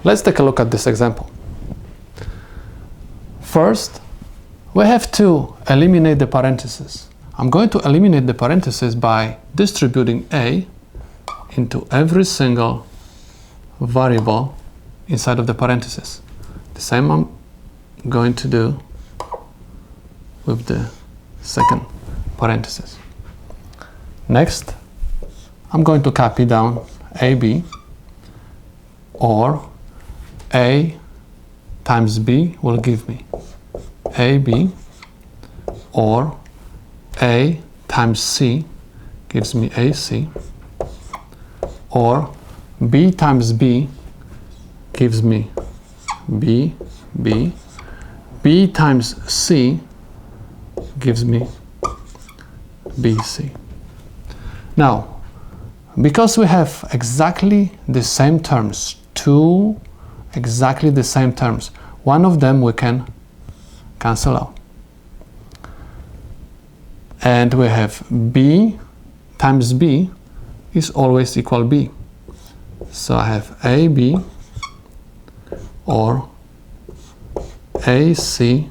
Let's take a look at this example. First, we have to eliminate the parentheses. I'm going to eliminate the parentheses by distributing a into every single variable inside of the parentheses. The same I'm going to do with the second parenthesis. Next, I'm going to copy down AB, or A times B will give me AB, or A times C gives me AC, or B times B gives me B, B, B times C gives me BC. Now, because we have exactly the same terms, two exactly the same terms, one of them we can cancel out. And we have B times B is always equal B. So I have AB or AC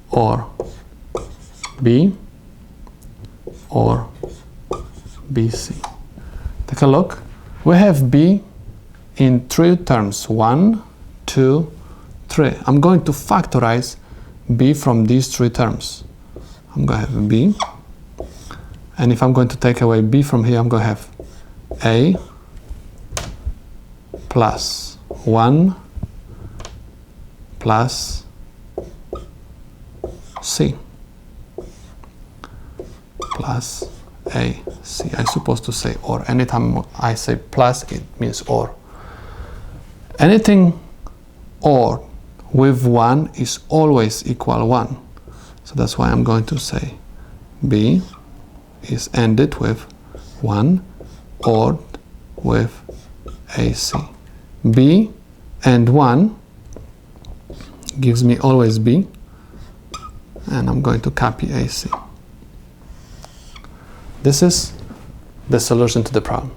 or B or BC. Take a look. We have B in three terms. 1, 2, 3. I'm going to factorize B from these three terms. I'm going to have B. And if I'm going to take away B from here, I'm going to have A plus 1 plus C plus A, C. I'm supposed to say or. Anytime I say plus, it means or. Anything or with 1 is always equal 1. So that's why I'm going to say B is ended with 1 or with AC. B and 1 gives me always B, and I'm going to copy AC. This is the solution to the problem.